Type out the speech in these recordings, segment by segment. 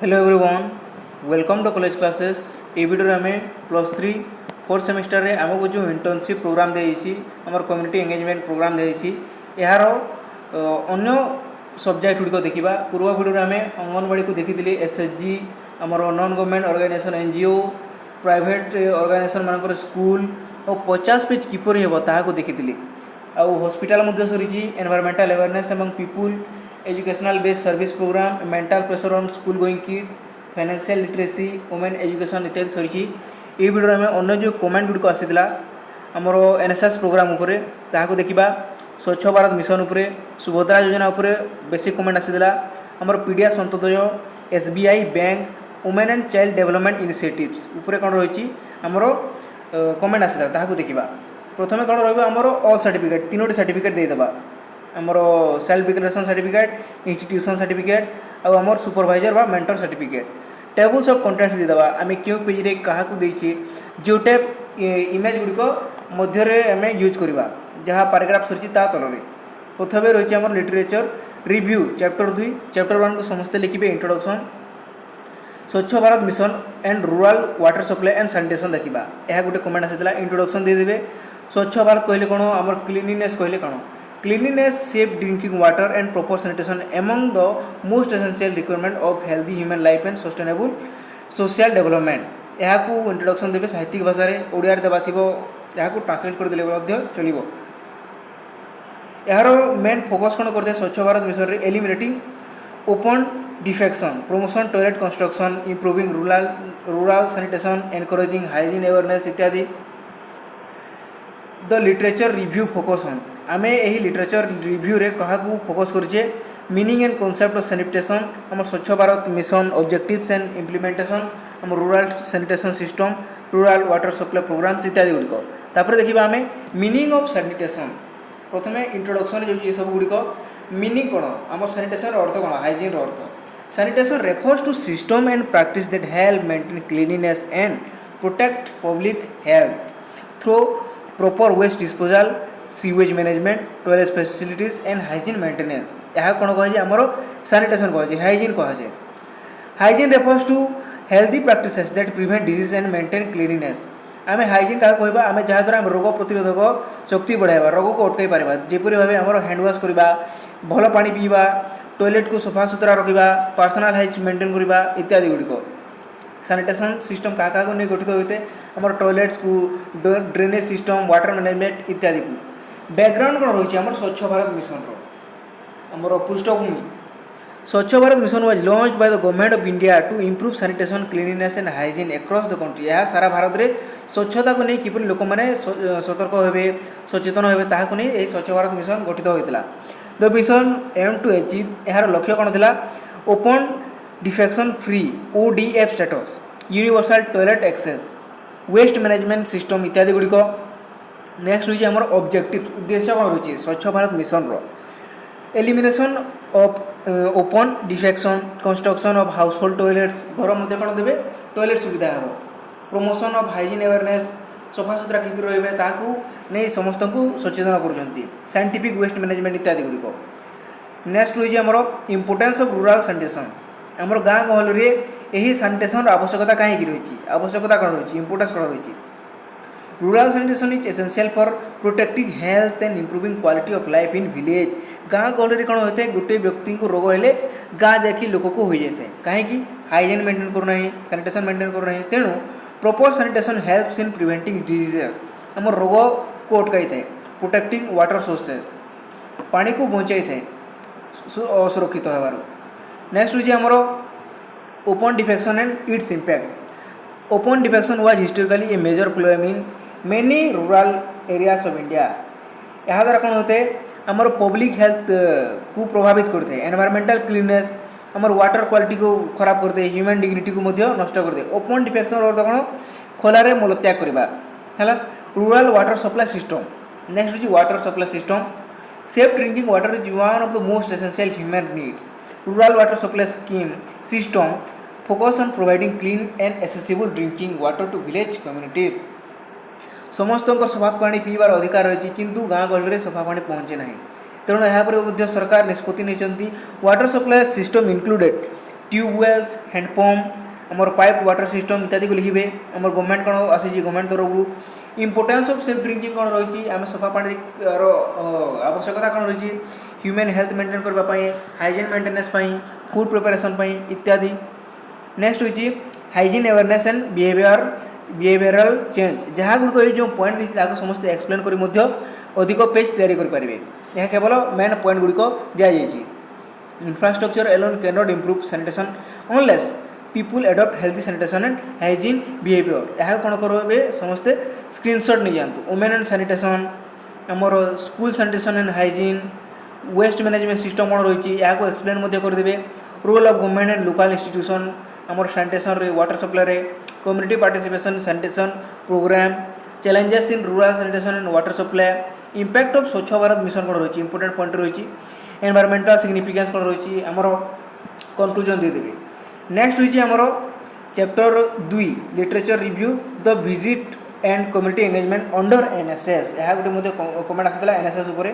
Hello everyone, welcome to college classes. ये video में +3 fourth semester रे आमको जो इंटर्नशिप प्रोग्राम देइछि हमर कम्युनिटी एंगेजमेंट प्रोग्राम देइछि यार अन्य सब्जेक्ट गुड़िक देखा। पूर्व वीडियो में अंगनवाड़ी को देखी एसएचजी आमर non government organization NGO private organization मानकर स्कूल और 50 पेज किपर हे ताको देखी। आउ हॉस्पिटल सरी एनवायरमेंटल अवेयरनेस एवं people educational based service program mental pressure on school going kid financial literacy women education इत्यादि सरी। ये वीडियो में अन्य जो कमेंट गुड़िक आसाला आमर एनएसएस प्रोग्राम उपरे ताको देखा। स्वच्छ भारत मिशन उपरे सुभद्रा योजना उपरे बेसिक कमेंट आसाला। आमर पीडिया संतोदय SBI bank women and child development initiatives उपरे कौन रही आमर कमेंट आसाला ताको देखा। प्रथम कौन रमर ऑल सर्टिफिकेट तीनोटी सर्टिफिकेट देदेबा आमर self declaration certificate institution certificate और आमर सुपरवाइजर बा mentor certificate tables of contents देदेबा आम क्यों पेज रे क्या देछि जो टाइप इमेज गुड़िक मध्य आम यूज करवा जहाँ पैराग्राफ सरी ता तल। प्रथम रही आमर लिटरेचर रिव्यू चैप्टर 2 चैप्टर 1 को समस्ते लिखे इंट्रोडक्शन स्वच्छ Bharat mission and rural water supply and sanitation देखा। यह गोटे कमेंट आसाला इंट्रोडक्शन देदेवे। स्वच्छ भारत कहले कौन आमर क्लीनिनेस कहले कौन cleanliness safe drinking water and proper sanitation among the most essential requirement of healthy human life and sustainable social development. यहाँ को इंट्रोडक्शन देवे साहित्यिक भाषा ओडिया देवा यहाँ को ट्रांसलेट करदे चलो। यार मेन फोकस कौन करते स्वच्छ भारत मिशन रे eliminating open defecation promotion toilet construction improving rural sanitation encouraging hygiene awareness इत्यादि। The literature review focus on आमे यही लिटरेचर रिव्यू रे कहा फोकस करिए meaning and concept of sanitation आम Swachh Bharat mission objectives and implementation आम rural sanitation system rural water supply programs इत्यादि गुड़िक। तापर देखा आम मीनिंग ऑफ सैनिटेशन प्रथम इंट्रोडक्शन जो सब गुड़िक मीनिंग कौन आम सैनिटेशन अर्थ कौन हाइजीन अर्थ sanitation refers to system and practice that help maintain cleanliness and protect public health through proper waste disposal sewage management toilet facilities and hygiene maintenance. यह कौन कहे आमर सैनिटेशन कहे हाइजीन कहे। Hygiene refers to healthy practices that prevent disease and maintain cleanliness. आम hygiene क्या कहवा आम जहाँद्वारा रोग प्रतिरोधक शक्ति बढ़ावा रोग को अटकई पार जेपरी भाव आम हैंड वाश करवा भल पा पीवा टॉयलेट को सफा सुतरा रखा पर्सनल हाइजीन मेंटेन करवा इत्यादि गुड़िक। सैनिटेशन सिस्टम क्या क्या नहीं गठित होते आम टॉयलेट्स को ड्रेनेज सिस्टम वाटर मैनेजमेंट इत्यादि को। बैकग्राउंड कौन रही आम स्वच्छ भारत मिशन आमर पृष्ठभूमि Swachh Bharat mission was launched by the government of India to improve sanitation cleanliness and hygiene across the country. यह सारा भारत में स्वच्छता को नहीं किपरि लोक मैंने सतर्क होबे सचेतन होबे ताहाको नहीं यही स्वच्छ भारत मिशन गठित होता। The mission aim to achieve यार लक्ष्य कौन था open defecation free ODF status universal toilet access waste management system इत्यादि गुड़िक। नेक्स्ट रही आमर ऑब्जेक्टिव्स उद्देश्य कौन रही स्वच्छ भारत मिशन रो elimination of open defecation construction of household toilets घर मध्य कौन देवे टॉयलेट सुविधा हे प्रमोशन ऑफ हाइजीन अवेयरनेस सफा सुतरा किपरि रहिबे ताकू नहीं समस्त को सचेतन कर साइंटिफिक वेस्ट मैनेजमेंट इत्यादि गुड़िक। नेक्स्ट रही आमर इम्पोर्टेंस ऑफ रूरल सैनिटेशन आमर गाँ गहल में यही सैनिटेशन आवश्यकता कहीं रही आवश्यकता कौन रही इम्पोर्टेंस कौन रही। Rural sanitation is essential for protecting health and improving quality of life in village. गाँ गहल में कौन होता है गोटे व्यक्ति को रोग हेले गाँ जाकि लोक को हो जाए कहीं हाइजीन मेंटेन करना सैनिटेशन मेंटेन करना तेणु proper sanitation helps in preventing diseases आम रोग को अटकाई थाए प्रोटेक्टिंग वाटर सोर्सेस पानी को बचाई थाए असुरक्षित होबार। नेक्स्ट रही आमर open defecation and its impact open defecation was historically a major problem in many rural areas of India. यहाँ द्वारा कौन होते आमर पब्लिक हेल्थ को प्रभावित करते एनवायरमेंटल क्लीननेस आमर वाटर क्वालिटी को खराब करते ह्यूमन डिग्निटी को नष्ट करते। ओपन डिफेक्शन अर्थ कौन खोलारे मलत्याग करवा है rural water supply system. Next रही water supply system safe drinking water is one of the most essential human needs. Rural water supply scheme system focus on providing clean and accessible drinking water to village communities. समस्त सफा पानी पीबार अधिकार रही किंतु गाँ गहल में सफा पानी पहुँचे ना तेणु यहाँ सरकार निष्पत्ति नहीं water supply system included tubewells handpump आमर पाइप वाटर सिस्टम इत्यादि को लिखे आम गवर्नमेंट कौन आसी गवर्नमेंट तरफ इम्पोर्टेंस ऑफ सेफ ड्रिंकिंग कौन रही आम सफा पानी आवश्यकता कौन रही ह्यूमन हेल्थ मेंटेन करने हाइजीन मेंटेनेंस फूड प्रिपरेशन इत्यादि नेक्स्ट होची hygiene awareness and behavioural change जहाँ गुड़िक जो पॉइंट दी समस्त एक्सप्लेन कर अधिक पेज तैयारी करेंगे यह केवल मेन पॉइंट गुड़िक दि जाइए infrastructure alone can not improve sanitation unless people adopt healthy sanitation and hygiene behaviour यह कौन करेंगे समस्ते स्क्रीनशॉट नहीं जातु वुमेन एंड सैनिटेशन आमर school sanitation and hygiene waste management system कौन रही है एक्सप्लेन करदे role of government and local institution आमर sanitation water supply community participation sanitation program challenges in rural sanitation and water supply impact of Swachh Bharat mission कौन रही important point रही environmental significance कौन रही आमर कंक्लूजन देदेवी नेक्स्ट होची आमर chapter 2 literature review the visit and community engagement under NSS यह गोटे कमेंट आसाला एनएसएस उपर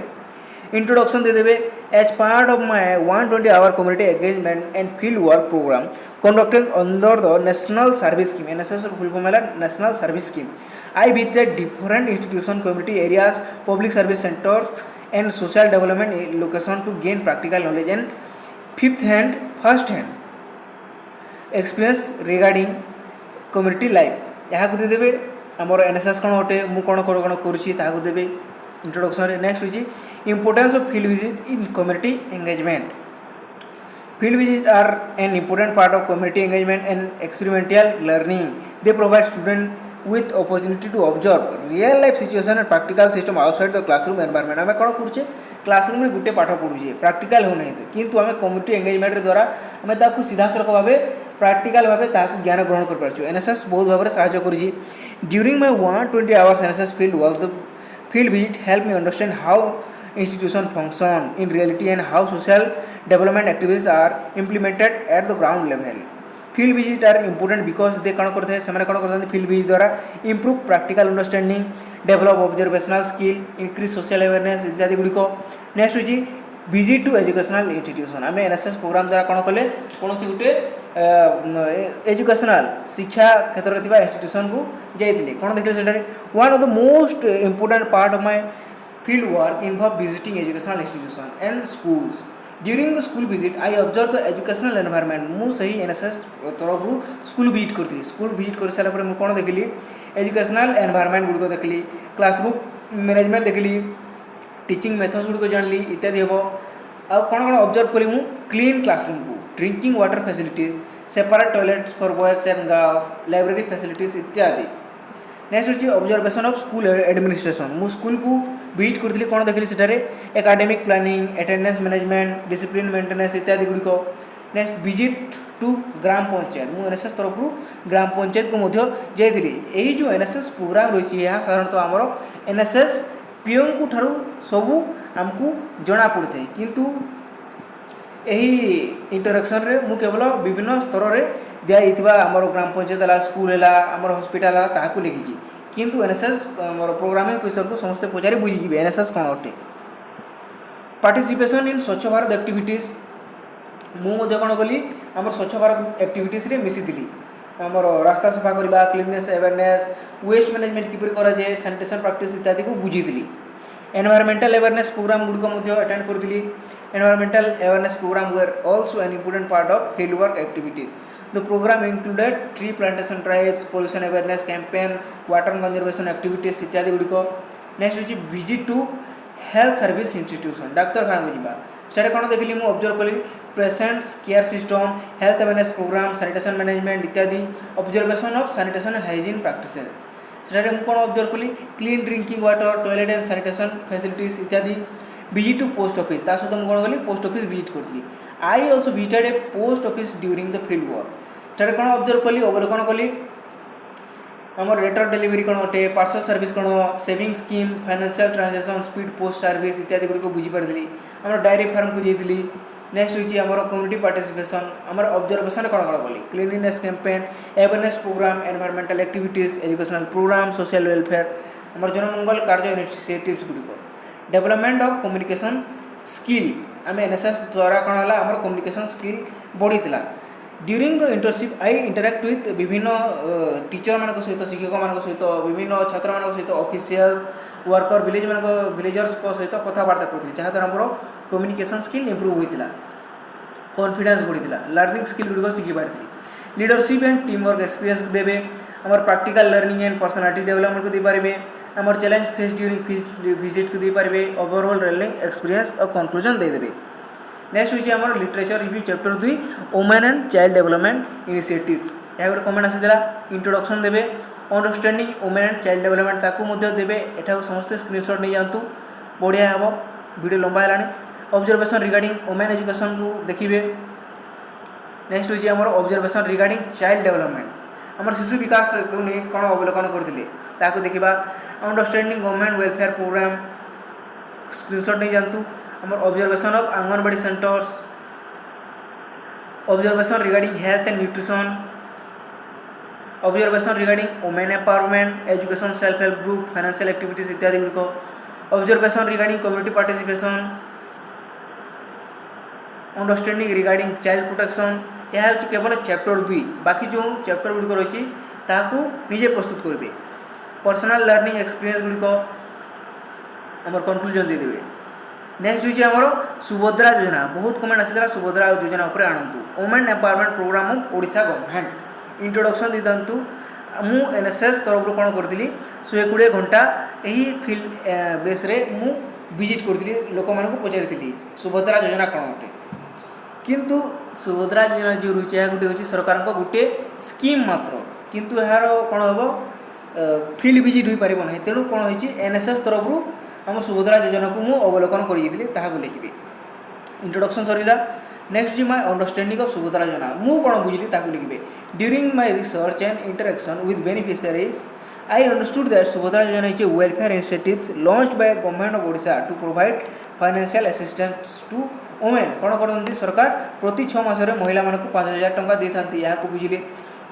इंट्रोडक्शन देदेवे as part of my 120 hour community engagement and field work program conducted under the national service scheme NSS full form है national service scheme I visited different institution community areas public service centres and social development location to gain practical knowledge and first hand experience regarding community life यहाँ देदेवे आमर NSS कौन अटे मु कौन कौन करेंगे introduction next होची importance of field visit in community engagement field visit are an important part of community engagement and experimental learning they provide student with opportunity to observe real life situation and practical system outside the classroom environment आम कौन करुचे classroom में गोटे पाठ पढ़ुचे practical हो नहीं किंतु आम कम्युनिटी एंगेजमेंट द्वारा आम ताकू सीधासलख भाव प्रैक्टिकल भाव ज्ञान ग्रहण कर एनएसएस बहुत भाव में साहाय्य करुँची during my 120 hours NSS field work the field visit help me understand how institution function in reality and how social development activities are implemented at the ground level field visit are important because they कौन करते हैं कौन करते field visit द्वारा improve practical understanding develop observational skill increase social awareness इत्यादि गुड़िक next होची visit to educational institution आम एनएसएस प्रोग्राम द्वारा कौन कले कौन गोटे एजुकेशनल शिक्षा क्षेत्र में इंस्टीट्यूशन को जाइए कौन देखिए से one of the most important part of my field work involve visiting educational institution and schools during the school visit I observe the educational environment मु सही एनएसएस तरफ स्कूल विजिट करी स्कूल विजिट कर सारापर मुझे कौन देखली एजुकेशनल एनवायरमेंट गुड़िक देखली classroom management देखली टीचिंग मेथड्स गुड़िक जानली इत्यादि हम आउ कौन कौन ऑब्जर्व कली मु क्लीन क्लासरूम को drinking water facilities separate toilets for boys and girls library facilities इत्यादि नेक्स्ट होची ऑब्जर्वेशन ऑफ स्कूल एडमिनिस्ट्रेशन मु स्कूल को विजिट करी कौन देखली सेठारे academic planning attendance management discipline maintenance इत्यादि गुड़िक नेक्स्ट विजिट टू ग्राम पंचायत मु एनएसएस तरफ ग्राम पंचायत को जाइए यही जो एनएसएस प्रोग्राम रही है साधारणतः आमर एनएसएस पीओ को ठारू सबू आमको जना पड़ता है किंतु यही इंटरेक्शन रे मु केवल विभिन्न स्तर में दिखाई आमर ग्राम पंचायत है स्कूल है आमर हॉस्पिटल है ताकू लिखिकी किंतु एनएसएस प्रोग्रामिंग ऑफिसर को समस्ते पचारि बुझीजे एनएसएस कौन अटे पार्टिसिपेशन इन स्वच्छ भारत एक्टिविटीज मुझे कौन कली आम स्वच्छ भारत एक्टिविटीज रे मिसी आमर रास्ता सफा करवा क्लीननेस अवेयरनेस वेस्ट मैनेजमेंट किपर कराए सैनिटेशन प्रैक्टिस इत्यादि को बुझी एनवायरमेंटल अवेयरनेस प्रोग्राम गुड़िक अटेंड करी environmental awareness program were also an important part of field work activities The program included tree plantation drives, pollution awareness campaign, water conservation activities इत्यादि गुड़िक next होची visit to health service institution डाक्तरखाना को जावा सेटा कौन देखली मु ऑब्जर्व कली patients care system health awareness programme sanitation management इत्यादि observation of sanitation hygiene practices सेटा मु कौन ऑब्जर्व कली clean drinking water toilet and sanitation facilities इत्यादि विजिट टू पोस्ट ऑफिस ता सहित मुझे कौन कली पोस्ट ऑफिस विजिट करी I also visited a post office during the field work सेटा कौन ऑब्जर्व कली अवलोकन कली आमर लेटर डिलीवरी कौन अटे पार्सल सर्विस कौन saving scheme financial transaction speed post service इत्यादि गुड़िक बुझीपारी आम डायरी फार्म को जाइए नेक्स्ट होची आमर कम्युनिटी पार्टिसिपेशन आमर ऑब्जर्वेशन कौन कौन कली cleanliness campaign awareness programme environmental activities educational programme social welfare आमर जनमंगल कार्य इनिशिएटिव्स गुड़िक डेवलपमेंट ऑफ कम्युनिकेशन स्किल आम एनएसएस द्वारा कौन है आम कम्युनिकेशन स्किल बढ़ी during the internship I interact with विभिन्न टीचर मान सहित शिक्षक मान सहित विभिन्न छात्र मान सहित ऑफिशियल्स वर्कर विलेजर्स सहित कथबार्ता करूँ जहाँद्वारा आमर कम्युनिकेशन स्किल इंप्रूव होता कॉन्फिडेंस बढ़ी लर्निंग स्किल गुड़िक शिखी पारी leadership and team work experience को देवे आमर practical learning and personality development को देपारे आमर चैलेंज फेस ड्यूरिंग विजिट को देपारे ओवरऑल लर्निंग एक्सपीरियंस और कंक्लूजन देदेवे। नेक्स्ट होची आमर literature review chapter 2 women and child development initiatives यह गोटे कमेंट आसीला इंट्रोडक्शन देवे understanding women and child development ताकू मध्य देवे एठाको समस्त स्क्रीनशॉट नहीं जातु बढ़िया हे वीडियो लंबा है ऑब्जर्वेशन रिगार्डिंग वुमेन एजुकेशन को देखिए। नेक्स्ट होची आमर ऑब्जर्वेशन रिगार्डिंग चाइल्ड डेवलपमेंट आमर शिशु विकास को नहीं कौन अवलोकन करते ताकू देखा अंडरस्टैंडिंग गवर्नमेंट वेलफेयर प्रोग्राम स्क्रीनशॉट नहीं जातु आमर observation of anganwadi centres observation regarding health and nutrition observation regarding women empowerment education self help group financial activities इत्यादि गुड़िक observation regarding community participation understanding regarding child protection यह हूँ केवल चैप्टर 2 बाकी जो चैप्टर गुड़िक रही निजे प्रस्तुत करेंगे पर्सनाल लर्निंग एक्सपीरियंस गुड़िक आमर कन्क्लूजन देदेवे। नेक्स्ट होची आमर सुभद्रा योजना बहुत कमेंट आसी सुभद्रा योजना उपर आणतु women empowerment programme of Odisha government introduction दे दिंतु मु एनएसएस तरफ कौन करी 120 घंटा यही फील्ड बेस रे मु विजिट करी लोक मान पचारि सुभद्रा योजना कौन अटे किंतु सुभद्रा योजना जो रही है गोटे हूँ सरकार गोटे स्कीम मात्र किंतु यार कौन हम फील्ड विजिट हो पार ना तेणु कौन हो एनएसएस तरफ आम सुभद्रा योजना को मुझे अवलोकन कर लिखी इंट्रोडक्शन सरीला। Next my understanding of Subhadra Yojana मु कौन बुझिली लिखे during my research and interaction with beneficiaries I understood that Subhadra Yojana is a welfare initiatives launched by government of Odisha to provide financial assistance to women कौन करती सरकार प्रति 6 मासरे महिला मानक 5,000 टंका देते यहाँ बुझिले।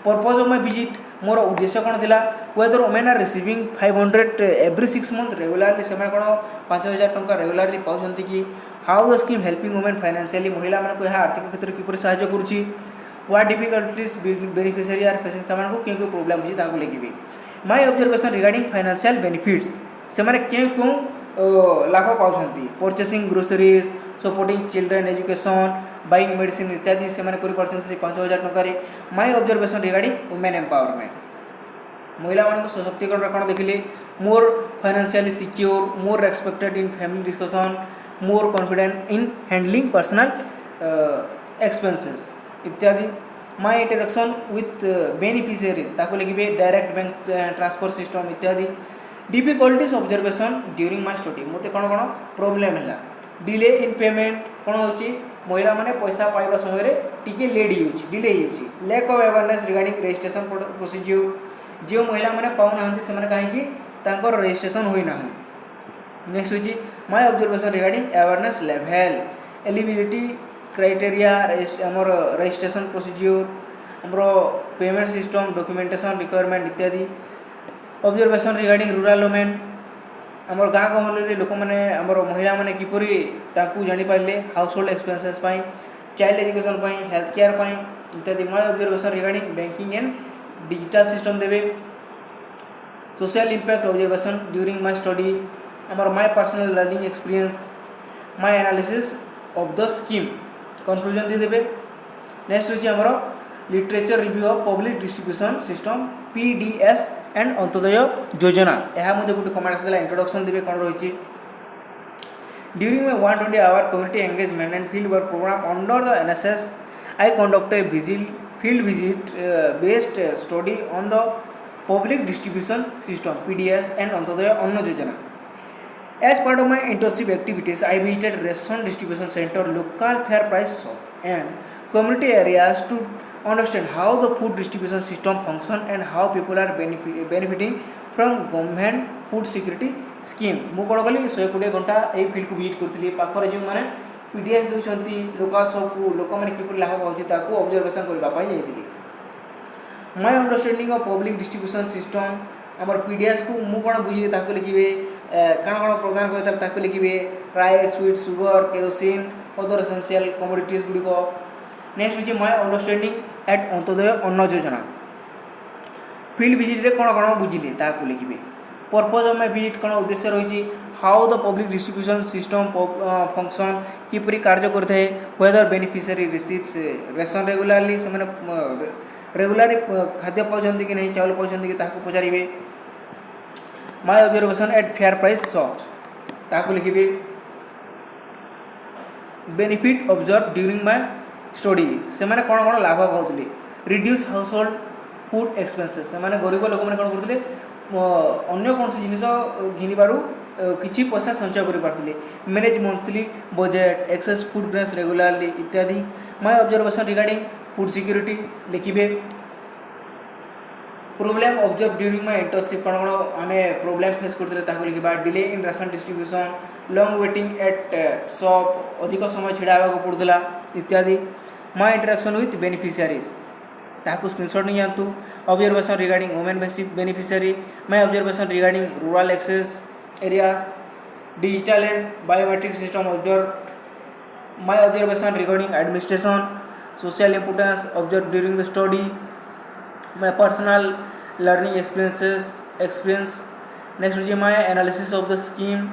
पर्पज ऑफ माय विजिट मोर उद्देश्य कौन था whether women are receiving 500 every 6 month regularly से कौन 5,000 टंका रेगुलारली पाँच कि how the scheme helping women financially महिला मानक यह आर्थिक क्षेत्र में किपर साहय करुच्ची what difficulties beneficiary are facing से क्यों प्रोब्लेम अच्छी लिखी my observation regarding financial benefits से क्यों लाभ पाँच purchasing groceries supporting children education buying medicine इत्यादि से 5,000 टकर my observation regarding women empowerment महिला मान सशक्तिकरण कौन देखिले more financially secure more respected in family discussion more confident in handling personal expenses इत्यादि माय इंटरेक्शन विथ बेनिफिशियरीज ताको लिखिए डायरेक्ट बैंक ट्रांसफर सिस्टम इत्यादि difficulties observation during my study मत कौन कौन प्रोब्लेम है डिले इन पेमेंट कौन हो महिला माने पैसा पाइबा समय टिके late delay lack of awareness regarding registration procedure जो महिला माने पाऊना से कहीं रजिस्ट्रेशन होना। नेक्स्ट होची my observation regarding awareness level eligibility criteria आमर रजिस्ट्रेशन प्रोसीड्यूर आमर पेमेंट सिस्टम डॉक्यूमेंटेशन रिक्वायरमेंट इत्यादि ऑब्जर्वेशन रिगार्डिंग रूरल वुमेन आमर गाँ गहली लोक मैंने आमर महिला मैंने किपरि जानी पारे household expenses child education health care इत्यादि my observation regarding banking and digital system देवे social impact observation during my study आमर my personal learning experience my analysis of the scheme conclusion दे देवे। नेक्स्ट होची आमर literature review of public distribution system PDS and Antyodaya Yojana यह मुझे गोटे comment आसाला introduction देवे कौन रही during my 120 hour community engagement and field work program under the NSS I conduct a field visit based study on the public distribution system PDS and Antyodaya Anna Yojana. As part of my internship activities, I visited ration distribution center, local fair price shops, and community areas to understand how the food distribution system function and how people are benefiting from government food security scheme. मु कौन कली 120 घंटा ये field को visit करती पाखरे जो मैंने पीडीएस दूसरी लोकल सब को लोक मैंने किपर लाभ पाँच ऑब्जर्वेशन करने जाइए। My understanding of public distribution system आमर पीडीएस को मु कौन बुझे लिखे कण कौन प्रदान कर लिखे rice wheat sugar kerosene other essential commodities गुड़िक नेक्स्ट होची my understanding at Antyodaya Anna Yojana. Field visit रे कौन कौन बुझिले ताकू लिखिबे। पर्पज ऑफ माय विजिट कौन उद्देश्य रही, how the public distribution system function किपरि कार्य करता है, whether beneficiary receives ration regularly से रेगुलारी खाद्य पाउछन्ति कि नहीं, चावल पाउछन्ति कि ताकू पचारिबे। My observation at fair price shops ताकू लिखिबे। Benefit observe during my study से माने कौन कौन लाभ पाउतले। Reduce household food expenses से माने गरीब लोक मैंने कौन करते अन्य कौन सी जिनिस घिनबारू किसी पैसा संचय कर पार्थिले। Manage monthly budget access food grains regularly इत्यादि। My observation regarding food security लिखिबे। Problem observe during my internship कौन कौन आम प्रोब्लेम फेस करते लिखा। Delay in ration distribution, long waiting at shop अधिक समय छिड़ा पड़ूला इत्यादि। माय इंटरेक्शन विथ बेनिफिशियरीज ताकू स्क्रीनशॉट नहीं जानतु। Observation regarding women beneficiary. My observation regarding rural access areas, digital and biometric system observe. My observation regarding administration social importance observe during the study. My personal learning experience. Next होची my analysis of the scheme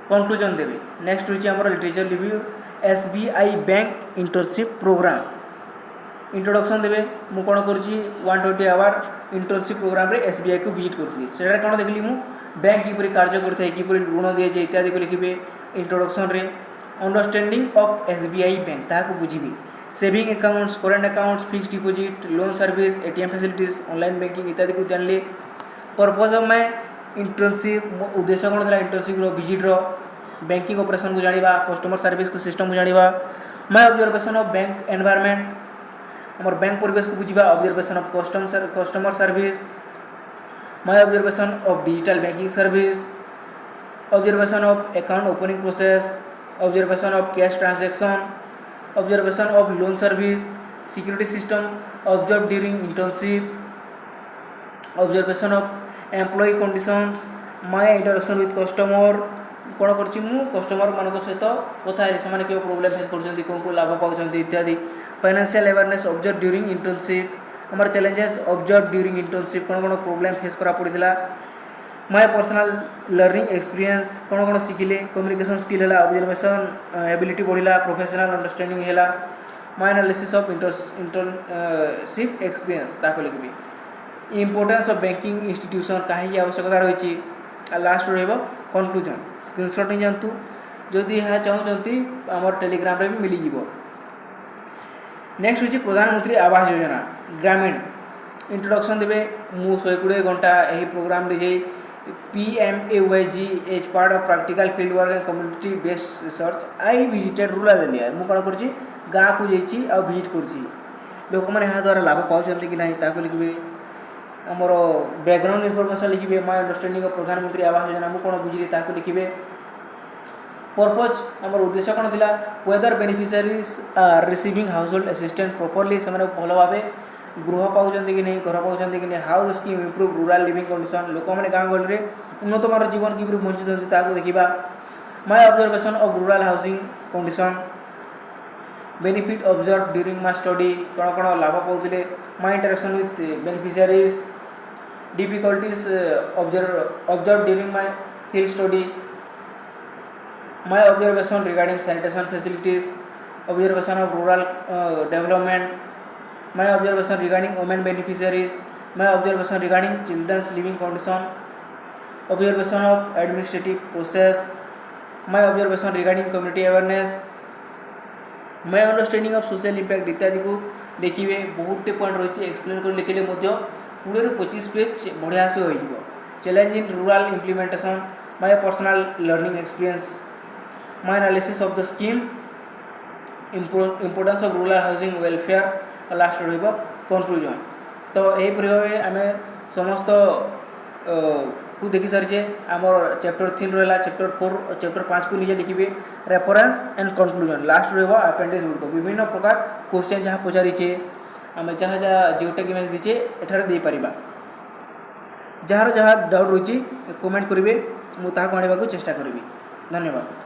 conclusion देवे। Next होची हमर literature review SBI bank internship programme introduction देवे। मु कौन करुँची 120 hour internship programme रे SBI को विजिट करी से कौन देखली मु बैंक किपरि कार्य करता है, किपरि ऋण दिए जाए इत्यादि को लिखिबे इंट्रोडक्शन रे। अंडरस्टैंडिंग ऑफ एसबीआई बैंक ताकू बुझिबे। Saving accounts, current accounts, fixed deposit, loan service, ATM facilities, online banking इत्यादि को जानले। पर्पज ऑफ माय इंटर्नशिप उद्देश्य कौन था इंटर्नशिप विजिट रो बैंकिंग ऑपरेशन को जानिबा, कस्टमर सर्विस को सिस्टम को जानिबा। My observation of bank environment हमर बैंक परिवेश को बुझिबा। Observation of customer service. My observation of digital banking service. Observation of account opening process. Observation of cash transaction. Observation of loan service, security system observe during internship. Observation of employ conditions. My interaction with customer कौन कर customer मान सहित कथा से क्यों problem face कर कौन को लाभ पाँच इत्यादि। Financial awareness observe during internship. हमारे चैलेंजेस ऑब्जर्व ड्यूरिंग इंटर्नशिप कौन कौन प्रोब्लेम फेस करा पड़ा। माय पर्सनल लर्निंग एक्सपीरियंस कौन कौन शिखिले। कम्युनिकेशन स्किल है, ऑब्जर्वेशन एबिलिटी बढ़ला, प्रोफेशनल अंडरस्टैंडिंग है। My analysis of internship experience ताको लिखिबे। इंपोर्टेंस ऑफ बैंकिंग इंस्टीट्यूशन कहीं आवश्यकता रही। लास्ट रहा कंक्लूजन स्क्रीनशॉट नहीं जानतु जदि यह चाहते आम टेलीग्राम रे भी मिल जाव। नेक्स्ट हूँ प्रधानमंत्री आवास योजना ग्रामीण इंट्रोडक्शन देवे। मु 120 घंटा यही प्रोग्राम रे जाई PMAYG as part of practical field work and community based research I visited rural area. मु कौन कर गाँव को जाइए आ विजिट कर लोक मैंने यहाँ द्वारा लाभ पाँच कि ना ताको लिखिए। आमर बैकग्राउंड इनफॉरमेशन लिखिए। माय अंडरस्टैंडिंग ऑफ प्रधानमंत्री आवास योजना मु कौन बुझिली ताको लिखिए। पर्पज आमर उद्देश्य कौन था whether beneficiaries are receiving household assistant properly से भल भाव गृह पाँच कि नहीं, घर पाँच कि नहीं, how the scheme improve rural living condition लोक मैंने गाँव गहली उन्नत मान जीवन कि बंचुंट ताको देखा। My observation of rural housing condition. Benefit observe during my study कौन कौन लाभ पाते। My interaction with beneficiaries. Difficulties observe during my field study. My observation regarding sanitation facilities. Observation of rural development. My observation regarding women beneficiaries. My observation regarding childrens living condition. Observation of administrative process. My observation regarding community awareness. My understanding of social impact इत्यादि को देखिए। बहुत point रही explain कर लिखिले 20 ରୁ 25 page बढ़िया से हो। Challenge in rural implementation. My personal learning experience. My analysis of the scheme importance of rural housing welfare. Last रहा कंक्लूजन। तो यहीपरि भाव आम समस्त को देखी सारी आम चैप्टर 3 रहा चैप्टर 4 चैप्टर 5 को निजे लिखिए रेफरेंस एंड कंक्लूजन। लास्ट रहा अपेंडिक्स गुड़िक विभिन्न प्रकार क्वेश्चन जहाँ पचारिछे आम जहाँ जहाँ जियोटेक इमेज दीचे एठार दे पारिबा। जार जहाँ डाउट रही कमेंट करेंगे मुझे आने को चेष्टा करी। धन्यवाद।